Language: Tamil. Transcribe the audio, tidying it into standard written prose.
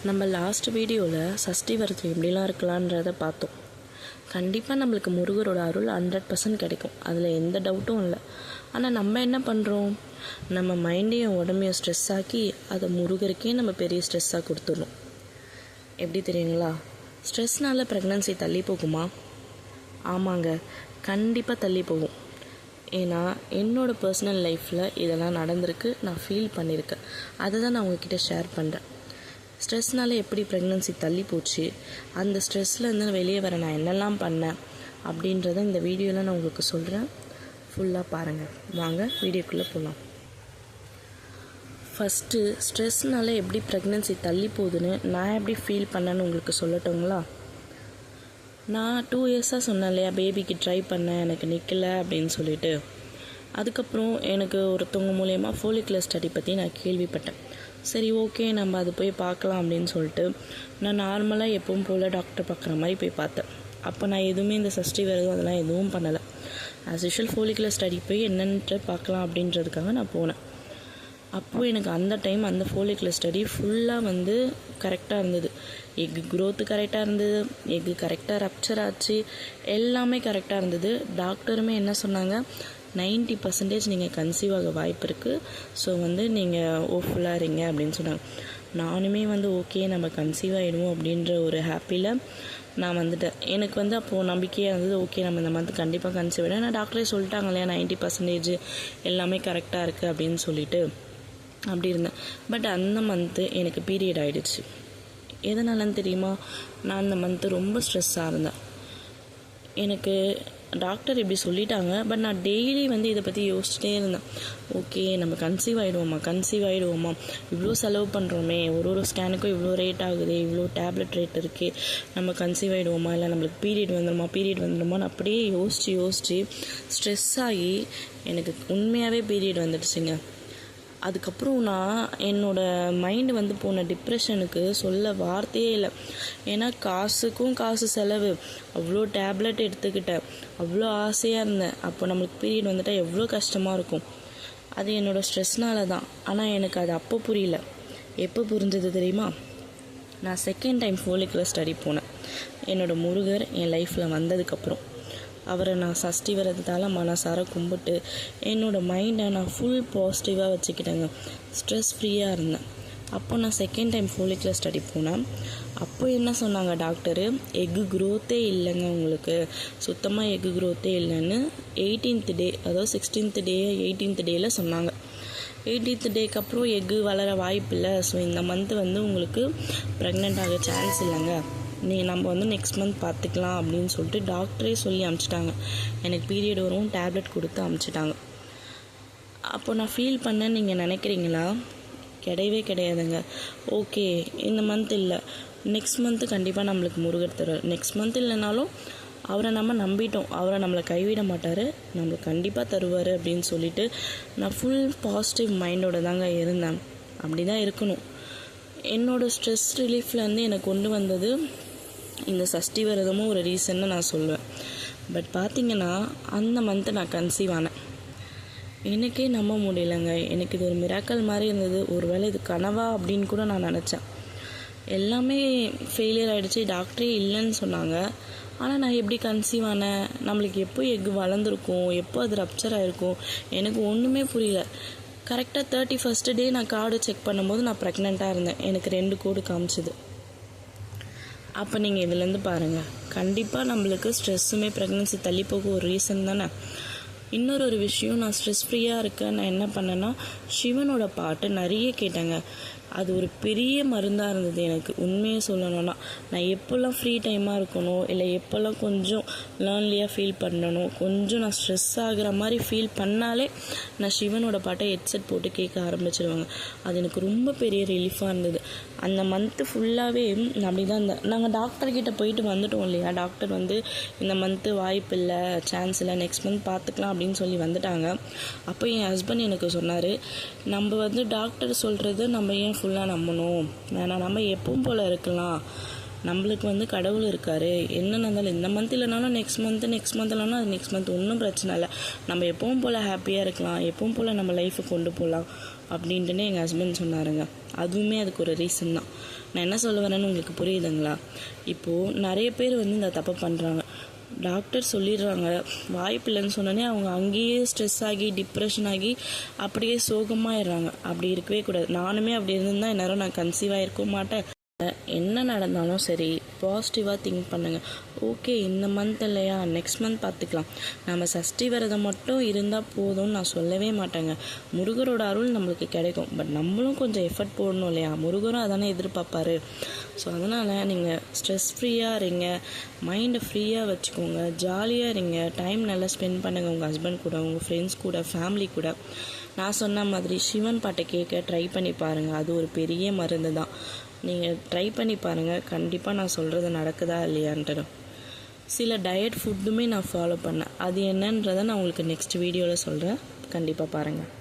நம்ம லாஸ்ட் வீடியோவில் சஷ்டி விரதம் எப்படிலாம் இருக்கலான்றதை பார்த்தோம். கண்டிப்பாக நம்மளுக்கு முருகரோட அருள் 100% கிடைக்கும், அதில் எந்த டவுட்டும் இல்லை. ஆனால் நம்ம என்ன பண்ணுறோம், நம்ம மைண்டையும் உடம்பையும் ஸ்ட்ரெஸ் ஆக்கி அதை முருகருக்கே நம்ம பெரிய ஸ்ட்ரெஸ்ஸாக கொடுத்துட்றோம். எப்படி தெரியுங்களா? ஸ்ட்ரெஸ்னால் ப்ரெக்னன்சி தள்ளி போகுமா? ஆமாங்க, கண்டிப்பாக தள்ளி போகும். ஏன்னா என்னோடய பர்சனல் லைஃப்பில் இதெல்லாம் நடந்திருக்கு, நான் ஃபீல் பண்ணியிருக்கேன். அதை தான் நான் உங்ககிட்ட ஷேர் பண்ணுறேன். ஸ்ட்ரெஸ்னால் எப்படி ப்ரெக்னன்சி தள்ளி போச்சு, அந்த ஸ்ட்ரெஸ்லேருந்து வெளியே வர நான் என்னெல்லாம் பண்ணேன் அப்படின்றத இந்த வீடியோவில் நான் உங்களுக்கு சொல்கிறேன். ஃபுல்லாக பாருங்கள். வாங்க வீடியோக்குள்ளே போகலாம். ஃபஸ்ட்டு ஸ்ட்ரெஸ்னால் எப்படி ப்ரெக்னன்சி தள்ளி போகுதுன்னு நான் எப்படி ஃபீல் பண்ணேன்னு உங்களுக்கு சொல்லட்டுங்களா? நான் 2 இயர்ஸாக சொன்னேன் இல்லையா, பேபிக்கு ட்ரை பண்ணேன், எனக்கு நிற்கலை அப்படின்னு சொல்லிட்டு. அதுக்கப்புறம் எனக்கு ஒருத்தவங்க மூலயமா ஃபோலிகுலர் ஸ்டடி பற்றி நான் கேள்விப்பட்டேன். சரி, ஓகே, நம்ம அது போய் பார்க்கலாம் அப்படின்னு சொல்லிட்டு நான் நார்மலாக எப்பவும் போல் டாக்டர் பார்க்குற மாதிரி போய் பார்த்தேன். அப்போ நான் எதுவுமே இந்த சஷ்டி விரதம் அதெல்லாம் எதுவும் பண்ணலை. ஆஸ் யூஷுவல் ஃபோலிகுலர் ஸ்டடி போய் என்னென்று பார்க்கலாம் அப்படின்றதுக்காக நான் போனேன். அப்போது எனக்கு அந்த டைம் அந்த ஃபோலிகுலர் ஸ்டடி ஃபுல்லாக கரெக்டாக இருந்தது. எக்கு க்ரோத்து கரெக்டாக இருந்தது, எக்கு கரெக்டாக ரப்சர் ஆச்சு, எல்லாமே கரெக்டாக இருந்தது. டாக்டருமே என்ன சொன்னாங்க, 90% நீங்கள் கன்சீவ் ஆக வாய்ப்பு இருக்குது, ஸோ நீங்கள் ஓஃபுல்லாக இருங்க அப்படின்னு சொன்னாங்க. நானுமே ஓகே, நம்ம கன்சீவ் ஆகிடுவோம் அப்படின்ற ஒரு ஹாப்பியில் நான் வந்துட்டேன். எனக்கு அப்போது நம்பிக்கையாக இருந்தது, ஓகே நம்ம இந்த மந்த் கண்டிப்பாக கன்சீவ் ஆகிடும். ஏன்னா டாக்டரே சொல்லிட்டாங்க இல்லையா, 90% எல்லாமே கரெக்டாக இருக்குது அப்படின்னு சொல்லிட்டு அப்படி இருந்தேன். பட் அந்த மந்த்து எனக்கு பீரியட் ஆகிடுச்சு. எதனாலன்னு தெரியுமா? நான் அந்த மந்த்து ரொம்ப ஸ்ட்ரெஸ்ஸாக இருந்தேன். எனக்கு டாக்டர் இப்படி சொல்லிட்டாங்க, பட் நான் டெய்லி இதை பற்றி யோசிச்சுட்டே இருந்தேன். ஓகே, நம்ம கன்சீவ் ஆகிடுவோமா, இவ்வளோ செலவு பண்ணுறோமே, ஒரு ஸ்கேனுக்கும் இவ்வளோ ரேட் ஆகுது, இவ்வளோ டேப்லெட் ரேட் இருக்குது, நம்ம கன்சீவ் ஆகிடுவோமா, இல்லை நம்மளுக்கு பீரியட் வந்துடுமான்னு அப்படியே யோசித்து ஸ்ட்ரெஸ் ஆகி எனக்கு உண்மையாகவே பீரியட் வந்துடுச்சுங்க. அதுக்கப்புறம் நான் என்னோடய மைண்டு போன டிப்ரெஷனுக்கு சொல்ல வார்த்தையே இல்லை. ஏன்னா காசுக்கும் காசு செலவு, அவ்வளோ டேப்லெட் எடுத்துக்கிட்டேன், அவ்வளோ ஆசையாக இருந்தேன். அப்போ நம்மளுக்கு பீரியட் வந்துட்டால் எவ்வளோ கஷ்டமாக இருக்கும். அது என்னோடய ஸ்ட்ரெஸ்னால தான். ஆனால் எனக்கு அது அப்போ புரியல. எப்போ புரிஞ்சது தெரியுமா? நான் 2nd டைம் ஃபோலிகுலர் ஸ்டடி போனேன். என்னோடய முருகர் என் லைஃப்பில் வந்ததுக்கப்புறம் அவரை நான் சஷ்டி விரதத்தால் மனசார கும்பிட்டு என்னோடய மைண்டை நான் ஃபுல் பாசிட்டிவாக வச்சுக்கிட்டேங்க. ஸ்ட்ரெஸ் ஃப்ரீயாக இருந்தேன். அப்போ நான் 2nd டைம் ஃபோலிகுலர் ஸ்டடி போனேன். அப்போ என்ன சொன்னாங்க டாக்டரு, எக்கு க்ரோத்தே இல்லைங்க, உங்களுக்கு சுத்தமாக எக்கு க்ரோத்தே இல்லைன்னு 18th டே, அதாவது 16th டே 18th டேயில் சொன்னாங்க. 18th டேக்கு அப்புறம் எக்கு வளர வாய்ப்பு இல்லை, ஸோ இந்த மந்த்து உங்களுக்கு ப்ரெக்னென்ட் ஆக சான்ஸ் இல்லைங்க, நம்ம நெக்ஸ்ட் மந்த் பார்த்துக்கலாம் அப்படின்னு சொல்லிட்டு டாக்டரே சொல்லி அனுப்பிச்சிட்டாங்க. எனக்கு பீரியட் வரும் டேப்லெட் கொடுத்து அனுப்பிச்சிட்டாங்க. அப்போ நான் ஃபீல் பண்ணேன்னு நீங்கள் நினைக்கிறீங்களா? கிடையவே கிடையாதுங்க. ஓகே, இந்த மந்த் இல்லை, நெக்ஸ்ட் மந்த்து கண்டிப்பாக நம்மளுக்கு முருகர் தருவார். நெக்ஸ்ட் மந்த் இல்லைனாலும் அவரை நம்ம நம்பிட்டோம், அவரை நம்மளை கைவிட மாட்டார், நம்மளுக்கு கண்டிப்பாக தருவார் அப்படின்னு சொல்லிட்டு நான் ஃபுல் பாசிட்டிவ் மைண்டோடு தாங்க இருந்தேன். அப்படி தான் இருக்கணும். என்னோடய ஸ்ட்ரெஸ் ரிலீஃப்லேருந்து எனக்கு கொண்டு வந்தது இந்த சஷ்டி விரதமும் ஒரு ரீசன்னு நான் சொல்லுவேன். பட் பார்த்திங்கன்னா அந்த மந்த்து நான் கன்சீவ் ஆனேன். எனக்கே நம்ப முடியலைங்க. எனக்கு இது ஒரு மிராக்கல் மாதிரி இருந்தது. ஒருவேளை இது கனவா அப்படின்னு கூட நான் நினச்சேன். எல்லாமே ஃபெயிலியர் ஆகிடுச்சு, டாக்டரே இல்லைன்னு சொன்னாங்க. ஆனால் நான் எப்படி கன்சீவ் ஆனேன், நம்மளுக்கு எப்போ எக்கு வளர்ந்துருக்கும், எப்போ அது ரப்சர் ஆகிருக்கும், எனக்கு ஒன்றுமே புரியல. கரெக்டாக 31st டே நான் கார்டு செக் பண்ணும்போது நான் ப்ரெக்னெண்ட்டாக இருந்தேன். எனக்கு 2 கோடு காமிச்சிது. அப்போ நீங்கள் இதுலேருந்து பாருங்கள், கண்டிப்பாக நம்மளுக்கு ஸ்ட்ரெஸ்ஸுமே ப்ரெக்னன்சி தள்ளி போக ஒரு ரீசன் தானே. இன்னொரு விஷயம், நான் ஸ்ட்ரெஸ் ஃப்ரீயாக இருக்கேன், நான் என்ன பண்ணேன்னா சிவனோட பாட்டு நிறைய கேட்டேங்க. அது ஒரு பெரிய மருந்தாக இருந்தது எனக்கு. உண்மையை சொல்லணும்னா நான் எப்போல்லாம் ஃப்ரீ டைமாக இருக்கணும், இல்லை எப்போல்லாம் கொஞ்சம் லேர்ன்லியாக ஃபீல் பண்ணணும், கொஞ்சம் நான் ஸ்ட்ரெஸ் ஆகிற மாதிரி ஃபீல் பண்ணாலே நான் சிவனோட பாட்டை ஹெட்செட் போட்டு கேட்க ஆரம்பிச்சிடுவாங்க. அது எனக்கு ரொம்ப பெரிய ரிலீஃபாக இருந்தது. அந்த மந்த்து ஃபுல்லாகவே நான் அப்படி தான் இருந்தேன். நாங்கள் டாக்டர்கிட்ட போயிட்டு வந்துட்டோம் இல்லையா, டாக்டர் இந்த மந்த்து வாய்ப்பு இல்லை, சான்ஸ் இல்லை, நெக்ஸ்ட் மந்த் பார்த்துக்கலாம் அப்படின்னு சொல்லி வந்துட்டாங்க. அப்போ என் ஹஸ்பண்ட் எனக்கு சொன்னார், நம்ம டாக்டர் சொல்கிறது நம்ம ஏன் ஃபுல்லாக நம்பணும், வேணாம், நம்ம எப்பவும் போல் இருக்கலாம், நம்மளுக்கு கடவுள் இருக்கார், என்னென்ன இருந்தாலும் இந்த மந்த் இல்லைனாலும் நெக்ஸ்ட் மந்த் இல்லைனா அது நெக்ஸ்ட் மந்த் ஒன்றும் பிரச்சனை இல்லை, நம்ம எப்பவும் போல் ஹாப்பியாக இருக்கலாம், எப்பவும் போல் நம்ம லைஃப்பை கொண்டு போகலாம் அப்படின்ட்டுன்னு எங்கள் ஹஸ்பண்ட் சொன்னாருங்க. அதுவுமே அதுக்கு ஒரு ரீசன் தான். நான் என்ன சொல்ல வரேன்னு உங்களுக்கு புரியுதுங்களா? இப்போது நிறைய பேர் வந்து இந்த தப்பை பண்ணுறாங்க. டாக்டர் சொல்லிடுறாங்க, வாய்ப்பில்லைன்னு சொன்னோன்னே அவங்க அங்கேயே ஸ்ட்ரெஸ் ஆகி டிப்ரெஷன் ஆகி அப்படியே சோகமாயிடுறாங்க. அப்படி இருக்கவே கூடாது. நானுமே அப்படி இருந்திருந்தால் இந்நேரம் நான் கன்சீவ் ஆகிருக்க மாட்டேன். என்ன நடந்தாலும் சரி, பாசிட்டிவாக திங்க் பண்ணுங்கள். ஓகே, இந்த மந்த் இல்லையா, நெக்ஸ்ட் மந்த் பார்த்துக்கலாம். நம்ம சஷ்டி விரதம் மட்டும் இருந்தால் போதும்னு நான் சொல்லவே மாட்டேங்க. முருகரோட அருள் நம்மளுக்கு கிடைக்கும். பட் நம்மளும் கொஞ்சம் எஃபர்ட் போடணும் இல்லையா? முருகரும் அதானே எதிர்பார்ப்பாரு. ஸோ அதனால் நீங்கள் ஸ்ட்ரெஸ் ஃப்ரீயாக இருங்க, மைண்டை ஃப்ரீயாக வச்சுக்கோங்க, ஜாலியாக இருங்க, டைம் நல்லா ஸ்பெண்ட் பண்ணுங்கள் உங்கள் ஹஸ்பண்ட் கூட, உங்கள் ஃப்ரெண்ட்ஸ் கூட, ஃபேமிலி கூட. நான் சொன்ன மாதிரி சிவன் பாட்டை கேட்க ட்ரை பண்ணி பாருங்கள். அது ஒரு பெரிய மருந்து தான். நீங்கள் ட்ரை பண்ணி பாருங்கள். கண்டிப்பாக நான் சொல்கிறது நடக்குதா இல்லையான்ட்டு. சில டயட் ஃபுட்டுமே நான் ஃபாலோ பண்ணேன். அது என்னன்றதை நான் உங்களுக்கு நெக்ஸ்ட் வீடியோவில் சொல்கிறேன். கண்டிப்பாக பாருங்கள்.